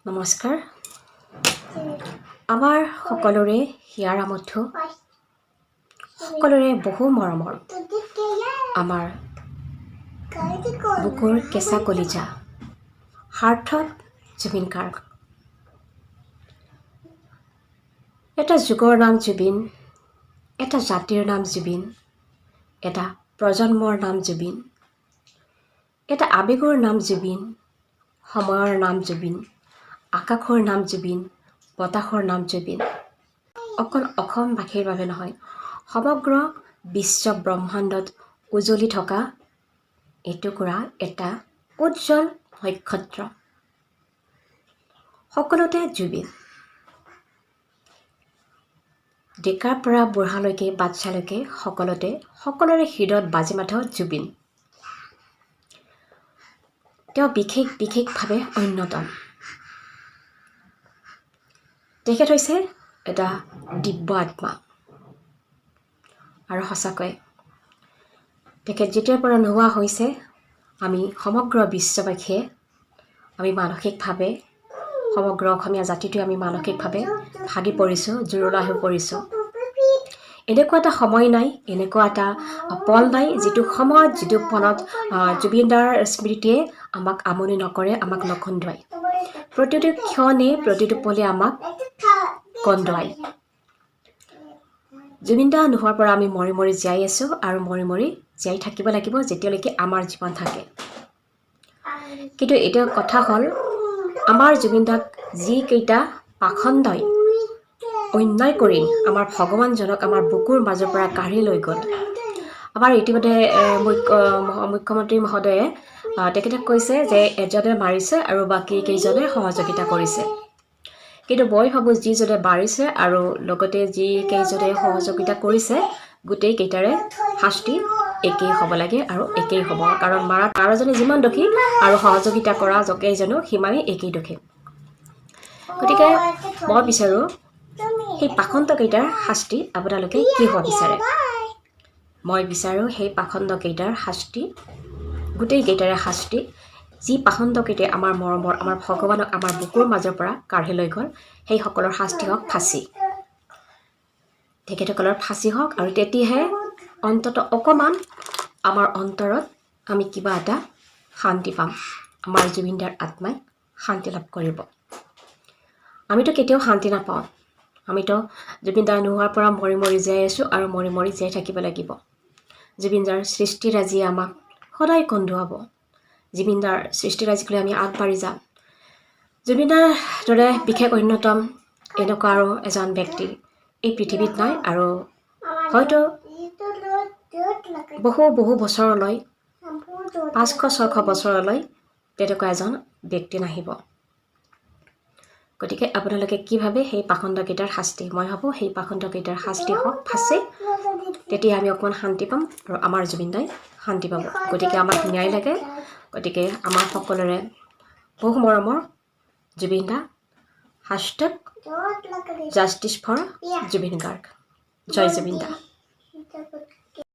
নমস্কাৰ আমাৰ সকলোৰে হিয়াৰ আমঠু সকলোৰে বহু মৰমৰ আমাৰ বুকুৰ কেঁচা কলিজা সাৰ্থক জুবিন গাৰ্গ এটা যুগৰ নাম জুবিন এটা জাতিৰ নাম জুবিন এটা প্ৰজন্মৰ নাম জুবিন এটা আবেগৰ নাম জুবিন সময়ৰ নাম জুবিন আকাশৰ নাম জুবিন বতাহৰ নাম জুবিন অকল অসমবাসীৰ বাবে নহয় সমগ্ৰ বিশ্ব ব্ৰহ্মাণ্ডত উজ্বলি থকা এটুকুৰা এটা উজ্জ্বল নক্ষত্ৰ সকলোতে জুবিন ডেকাৰ পৰা বুঢ়ালৈকে বাচ্চালৈকে সকলোৰে হৃদয়ত বাজি মাথা জুবিন তেওঁ বিশেষভাৱে অন্যতম তেখেত হৈছে এটা দিব্য আত্মা আৰু সঁচাকৈ তেখেত যেতিয়াৰ পৰা নোহোৱা হৈছে আমি সমগ্ৰ বিশ্ববাসীয়ে আমি মানসিকভাৱে সমগ্ৰ অসমীয়া জাতিটোৱে আমি মানসিকভাৱে ভাগি পৰিছোঁ জুৰুলা হৈ পৰিছোঁ এনেকুৱা এটা সময় নাই এনেকুৱা এটা পল নাই যিটো সময়ত যিটো পলত জুবিনদাৰ স্মৃতিয়ে আমাক আমনি নকৰে আমাক নকন্দুৱাই প্ৰতিটো ক্ষণে প্ৰতিটো পলে আমাক কন্দুৱাই জুবিনদা নোহোৱাৰ পৰা আমি মৰি মৰি জীয়াই আছোঁ আৰু মৰি মৰি জীয়াই থাকিব লাগিব যেতিয়ালৈকে আমাৰ জীৱন থাকে কিন্তু এতিয়া কথা হ'ল আমাৰ জুবিনদাক যিকেইটা পাখণ্ডই অন্যায় কৰি আমাৰ ভগৱানজনক আমাৰ বুকুৰ মাজৰ পৰা কাঢ়ি লৈ গ'ল আমাৰ ইতিমধ্যে মুখ্যমন্ত্ৰী মহোদয়ে তেখেতে কৈছে যে এজনে মাৰিছে আৰু বাকী কেইজনে সহযোগিতা কৰিছে কিন্তু মই ভাবোঁ যিজনে মাৰিছে আৰু লগতে যিকেইজনে সহযোগিতা কৰিছে গোটেইকেইটাৰে শাস্তি একেই হ'ব লাগে আৰু একেই হ'ব কাৰণ মাৰাজনে যিমান দোষী আৰু সহযোগিতা কৰা কেইজনো সিমানেই একেই দোষী গতিকে মই বিচাৰোঁ সেই পাখণ্ডকেইটাৰ শাস্তি আপোনালোকে কি হোৱা বিচাৰে মই বিচাৰোঁ সেই পাখণ্ডকেইটাৰ শাস্তি গোটেইকেইটাৰে শাস্তি যি পাখণ্ডকেইটাই আমাৰ মৰমৰ আমাৰ ভগৱানক আমাৰ বুকুৰ মাজৰ পৰা কাঢ়ি লৈ গ'ল সেইসকলৰ শাস্তি হওক ফাঁচী তেখেতসকলৰ ফাঁচী হওক আৰু তেতিয়াহে অন্ততঃ অকণমান আমাৰ অন্তৰত আমি কিবা এটা শান্তি পাম আমাৰ জুবিনদাৰ আত্মাই শান্তি লাভ কৰিব আমিতো কেতিয়াও শান্তি নাপাওঁ আমিতো জুবিনদাৰ নোহোৱাৰ পৰা মৰি মৰি জীয়াই আছোঁ আৰু মৰি মৰি জীয়াই থাকিব লাগিব জুবিনদাৰ সৃষ্টিৰাজিয়ে আমাক সদায় কন্দুৱাব জুবিনদাৰ সৃষ্টিৰাজিক লৈ আমি আগবাঢ়ি যাম জুবিনদাৰ দৰে বিশেষ অন্যতম এনেকুৱা আৰু এজন ব্যক্তি এই পৃথিৱীত নাই আৰু হয়তো বহু বছৰলৈ 500-600 বছৰলৈ তেনেকুৱা এজন ব্যক্তি নাহিব গতিকে আপোনালোকে কি ভাবে সেই পাখণ্ডকেইটাৰ শাস্তি মই ভাবোঁ সেই পাখণ্ডকেইটাৰ শাস্তি হওক ফাঁচী তেতিয়া আমি অকণমান শান্তি পাম আৰু আমাৰ জুবিনদাই শান্তি পাব গতিকে আমাক ন্যায় লাগে গতিকে আমাৰ সকলোৰে বহু মৰমৰ জুবিনদা #জাষ্টিছ ফৰ জুবিন গাৰ্গ জয় জুবিনদা